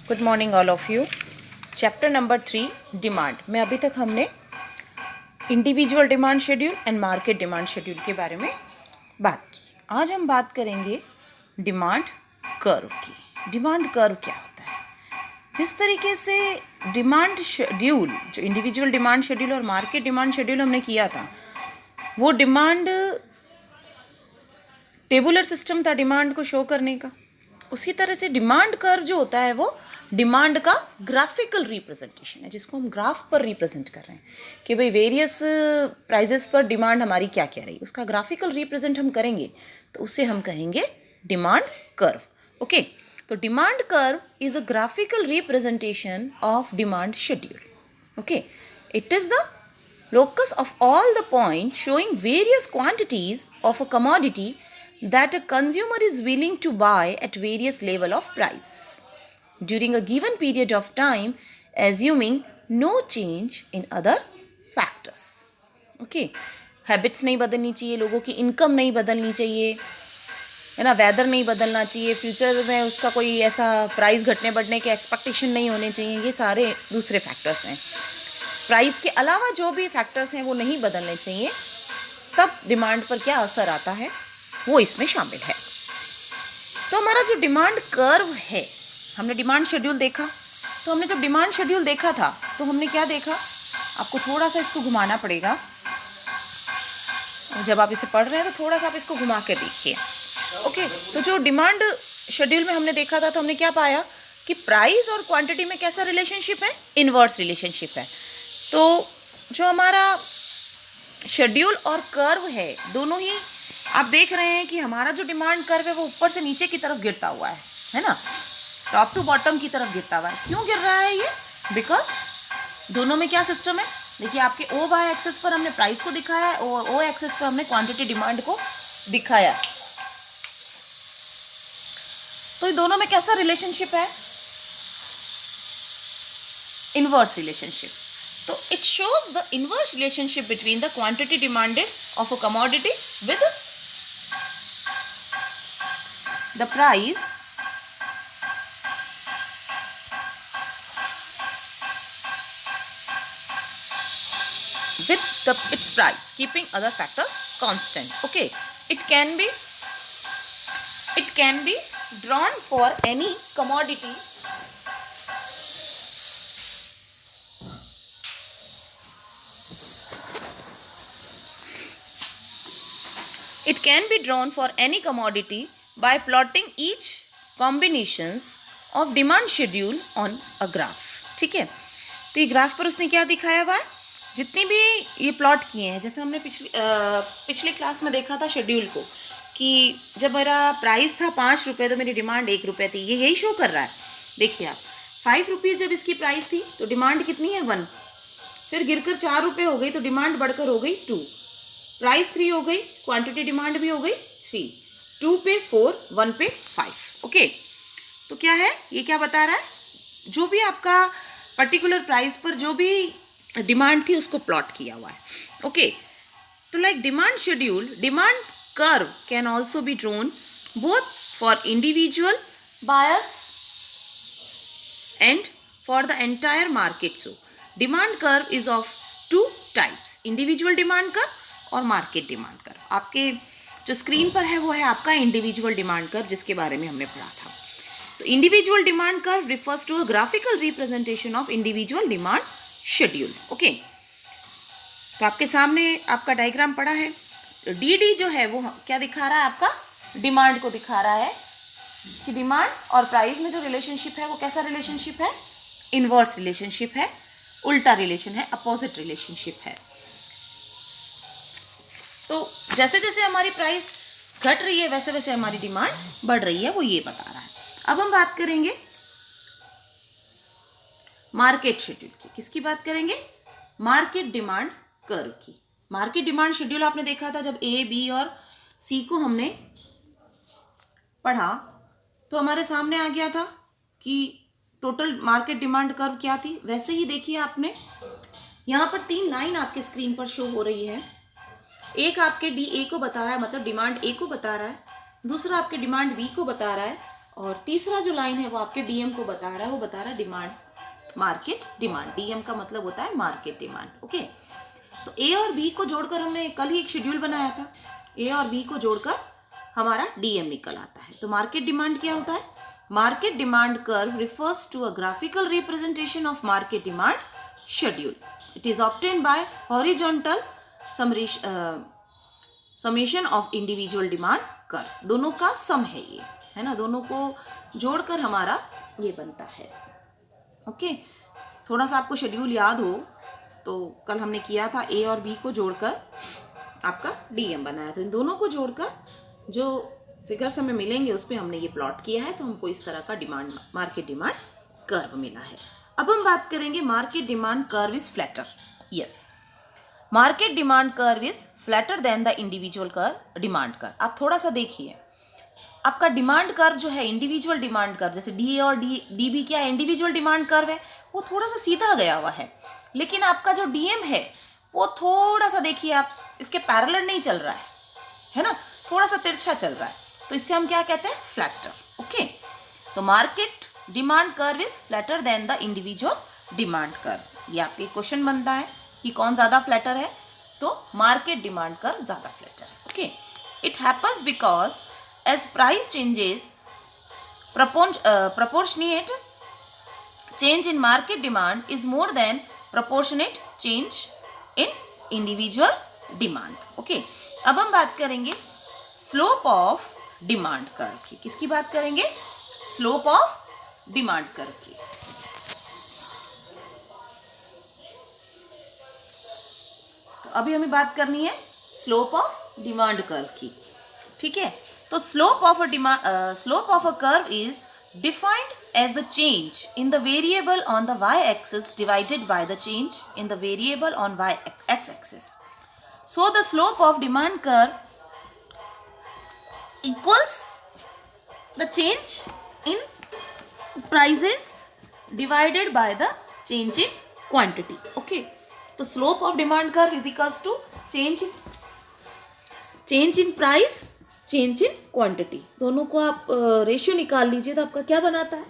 Good morning all of you. Chapter number 3 demand में अभी तक हमने individual demand schedule and market demand schedule के बारे में बात की। आज हम बात करेंगे डिमांड कर्व की। डिमांड कर्व क्या होता है? जिस तरीके से डिमांड शेड्यूल, जो इंडिविजुअल डिमांड शेड्यूल और मार्केट डिमांड शेड्यूल हमने किया था, वो डिमांड टेबुलर सिस्टम था डिमांड को शो करने का। उसी तरह से डिमांड कर्व जो होता है वो डिमांड का ग्राफिकल रिप्रेजेंटेशन है, जिसको हम ग्राफ पर रिप्रेजेंट कर रहे हैं कि भाई वेरियस प्राइजेस पर डिमांड हमारी क्या क्या रही, उसका ग्राफिकल रिप्रेजेंट हम करेंगे तो उसे हम कहेंगे डिमांड कर्व। ओके, तो demand curve is a graphical representation of demand schedule. Okay, it is the locus of all the points showing various quantities of a commodity that a consumer is willing to buy at various level of price during a given period of time, assuming no change in other factors. Okay, habits नहीं बदलनी चाहिए, लोगों की income नहीं बदलनी चाहिए, है ना, वेदर नहीं बदलना चाहिए, फ्यूचर में उसका कोई ऐसा प्राइस घटने बढ़ने के एक्सपेक्टेशन नहीं होने चाहिए। ये सारे दूसरे फैक्टर्स हैं। प्राइस के अलावा जो भी फैक्टर्स हैं वो नहीं बदलने चाहिए। तब डिमांड पर क्या असर आता है वो इसमें शामिल है। तो हमारा जो डिमांड कर्व है, हमने डिमांड शेड्यूल देखा, तो हमने जब डिमांड शेड्यूल देखा था तो हमने क्या देखा, आपको थोड़ा सा इसको घुमाना पड़ेगा। जब आप इसे पढ़ रहे हैं तो थोड़ा सा आप इसको घुमा के देखिए। ओके, तो जो डिमांड शेड्यूल में हमने देखा था तो हमने क्या पाया कि प्राइस और क्वांटिटी में कैसा रिलेशनशिप है, इनवर्स रिलेशनशिप है। तो जो हमारा शेड्यूल और कर्व है, दोनों ही आप देख रहे हैं कि हमारा जो डिमांड कर्व है वो ऊपर से नीचे की तरफ गिरता हुआ है ना, टॉप टू बॉटम की तरफ गिरता हुआ है। क्यों गिर रहा है ये? बिकॉज दोनों में क्या सिस्टम है, देखिए आपके ओ वाई एक्सेस पर हमने प्राइस को दिखाया है और ओ एक्सेस पर हमने क्वांटिटी डिमांड को दिखाया है। तो दोनों में कैसा रिलेशनशिप है? Inverse relationship. So it shows the inverse relationship between the quantity demanded of a commodity with the price with its price, keeping other factor constant. Okay, it can be drawn for any commodity . It can be drawn for any commodity by plotting each combinations of demand schedule on a graph. ठीक है, तो ये graph पर उसने क्या दिखाया हुआ है, जितनी भी ये प्लॉट किए हैं, जैसे हमने पिछली क्लास में देखा था शेड्यूल को कि जब मेरा प्राइस था 5 रुपये तो मेरी डिमांड 1 रुपये थी। ये यही शो कर रहा है। देखिए आप, 5 रुपीज़ जब इसकी प्राइस थी तो डिमांड कितनी है, 1। फिर गिरकर 4 रुपये हो गई तो डिमांड बढ़कर हो गई 2। प्राइस 3 हो गई, क्वांटिटी डिमांड भी हो गई 3। 2 पे 4, 1 पे 5। ओके, तो क्या है, ये क्या बता रहा है, जो भी आपका पर्टिकुलर प्राइस पर जो भी डिमांड थी उसको प्लॉट किया हुआ है। ओके, तो like demand schedule, demand curve can also be drone both for individual buyers and for the entire market. So demand curve is of 2 types, individual demand curve और मार्केट डिमांड कर्व। आपके जो screen पर है वो है आपका individual demand curve, जिसके बारे में हमने पढ़ा था। तो individual demand curve refers to a graphical representation of individual demand schedule. Okay, तो आपके सामने आपका डायग्राम पड़ा है। डी डी जो है वो क्या दिखा रहा है, आपका डिमांड को दिखा रहा है कि डिमांड और प्राइस में जो रिलेशनशिप है वो कैसा रिलेशनशिप है, इनवर्स रिलेशनशिप है, उल्टा रिलेशन है, अपोजिट रिलेशनशिप है। तो जैसे जैसे हमारी प्राइस घट रही है वैसे वैसे हमारी डिमांड बढ़ रही है, वो ये बता रहा है। अब हम बात करेंगे मार्केट शेड्यूल की। किसकी बात करेंगे? मार्केट डिमांड कर्व की। मार्केट डिमांड शेड्यूल आपने देखा था जब ए, बी और सी को हमने पढ़ा तो हमारे सामने आ गया था कि टोटल मार्केट डिमांड कर्व क्या थी। वैसे ही देखिए आपने यहाँ पर 3 लाइन आपके स्क्रीन पर शो हो रही है। एक आपके डी ए को बता रहा है, मतलब डिमांड ए को बता रहा है, दूसरा आपके डिमांड बी को बता रहा है, और तीसरा जो लाइन है वो आपके डीएम को बता रहा है, वो बता रहा है डिमांड, मार्केट डिमांड। डीएम का मतलब होता है मार्केट डिमांड। ओके, तो ए और बी को जोड़कर हमने कल ही एक शेड्यूल बनाया था, ए और बी को जोड़कर हमारा डीएम निकल आता है। तो मार्केट डिमांड क्या होता है? Market demand curve refers to a graphical representation of market demand schedule. It is obtained by horizontal summation of individual demand curves. दोनों का सम है ये, है ना, दोनों को जोड़कर हमारा ये बनता है। ओके, थोड़ा सा आपको शेड्यूल याद हो तो कल हमने किया था ए और बी को जोड़कर आपका डीएम बनाया, तो इन दोनों को जोड़कर जो फिगर्स हमें मिलेंगे उस पर हमने ये प्लॉट किया है, तो हमको इस तरह का डिमांड, मार्केट डिमांड कर्व मिला है। अब हम बात करेंगे market demand curve is flatter. Yes, market demand curve is flatter than the individual curve, demand curve. आप थोड़ा सा देखिए, आपका डिमांड कर्व जो है इंडिविजुअल डिमांड कर्व, जैसे डी और डी बी क्या है, इंडिविजुअल डिमांड कर्व है, वो थोड़ा सा सीधा गया हुआ है। लेकिन आपका जो डीएम है वो थोड़ा सा देखिए, आप इसके पैरेलल नहीं चल रहा है ना, थोड़ा सा तिरछा चल रहा है, तो इससे हम क्या कहते हैं? फ्लैटर। ओके, तो market demand curve is flatter than the individual demand curve. ये आपके क्वेश्चन बनता है कि कौन ज़्यादा फ्लैटर है, तो मार्केट डिमांड कर्व ज़्यादा फ्लैटर है। Okay, it happens because as price changes, proportionate change in market demand is more than proportionate change in individual demand. Okay, अब हम बात करेंगे slope of demand कर्व की। किसकी बात करेंगे? slope of demand कर्व की। तो अभी हमें बात करनी है slope of demand कर्व की, ठीक है। तो slope of a curve is defined as the change in the variable on the y-axis divided by the change in the variable on x-axis. So the slope of demand curve equals the change in prices divided by the change in quantity. Okay, तो slope of demand curve is equals to change in price, change in quantity. दोनों को आप ratio निकाल लीजिए तो आपका क्या बनाता है?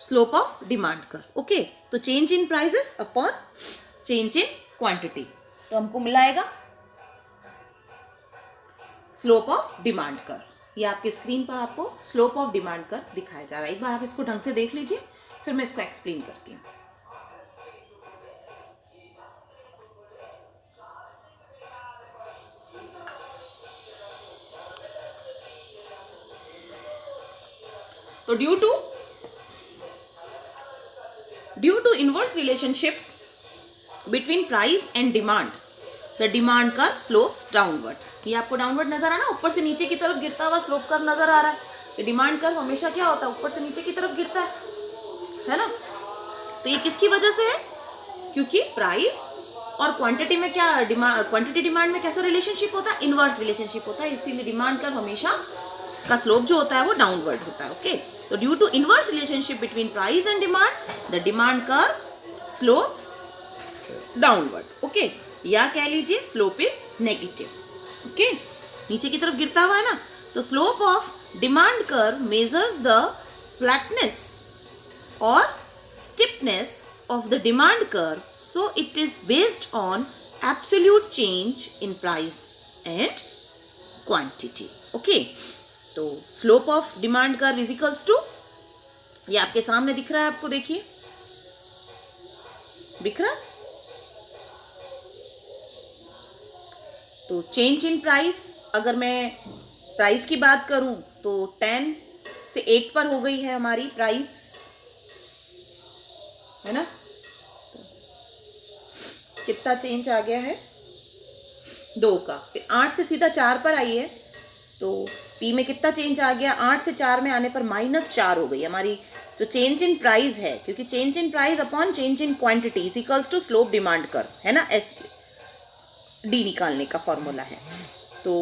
Slope of demand curve. Okay, तो change in prices upon change in quantity, तो हमको मिलाएगा स्लोप ऑफ डिमांड कर्व। ये आपके स्क्रीन पर आपको स्लोप ऑफ डिमांड कर्व दिखाया जा रहा है। एक बार आप इसको ढंग से देख लीजिए, फिर मैं इसको एक्सप्लेन करती हूँ। तो due to inverse relationship between price and demand, the demand curve slopes downward. ये आपको डाउनवर्ड नजर आ रहा है ना, ऊपर से नीचे की तरफ गिरता हुआ स्लोप कर्व नजर आ रहा है। ये डिमांड कर्व हमेशा क्या होता है? ऊपर से नीचे की तरफ गिरता है ना। तो ये किसकी वजह से है? क्योंकि प्राइस और क्वांटिटी में क्या, क्वांटिटी डिमांड में कैसा रिलेशनशिप होता है? इनवर्स रिलेशनशिप होता है, इसीलिए डिमांड कर्व हमेशा का स्लोप जो होता है वो डाउनवर्ड होता है। ओके, तो due to inverse relationship between price and demand, the demand curve slopes downward. Okay, या कह लीजिए स्लोप इज नेगेटिव। ओके, नीचे की तरफ गिरता हुआ है ना, तो slope of demand curve measures the flatness और stiffness of the demand curve, so it is based on absolute change in price and quantity. Okay, तो slope of demand curve is equals to, ये आपके सामने दिख रहा है, आपको देखिए दिख रहा है। तो चेंज इन प्राइस, अगर मैं प्राइस की बात करूं तो 10 से 8 पर हो गई है हमारी प्राइस, है ना। कितना चेंज आ गया है? 2 का। फिर 8 से सीधा 4 पर आई है, तो पी में कितना चेंज आ गया? 8 से 4 में आने पर -4 हो गई हमारी जो चेंज इन प्राइस है, क्योंकि change in price upon change in quantity is equals to slope demand curve, है ना। एस डी निकालने का फॉर्मूला है। तो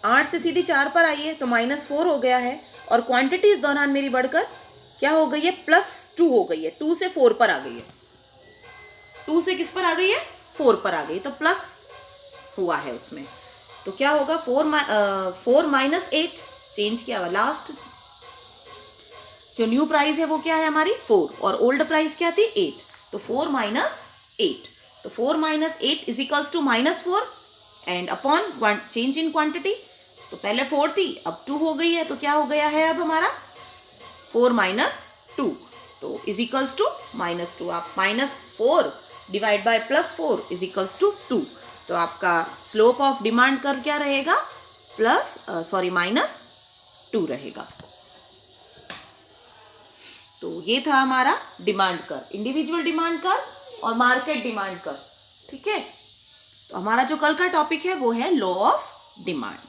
8 से सीधी 4 पर आई है तो -4 हो गया है, और क्वांटिटी इस दौरान मेरी बढ़कर क्या हो गई है? +2 हो गई है। 2 से 4 पर आ गई है। 2 से किस पर आ गई है? 4 पर आ गई, तो प्लस हुआ है उसमें। तो तो क्या होगा, 4 माइनस 8 चेंज किया हुआ, लास्ट जो न्यू प्राइस है वो क्या है हमारी 4 और ओल्ड प्राइस क्या थी 8, तो 4 माइनस 8, तो 4 minus 8 is equals to -4 and upon change in quantity, तो पहले 4 थी अब 2 हो गई है, तो क्या हो गया है अब हमारा 4 माइनस 2, तो इज इक्वल्स टू -2, आप -4 divide by +4 is equals to 2, तो आपका स्लोप ऑफ डिमांड कर्व क्या रहेगा, -2 रहेगा। तो ये था हमारा demand curve, individual demand curve और मार्केट डिमांड कर्व। ठीक है, तो हमारा जो कल का टॉपिक है वो है लॉ ऑफ डिमांड।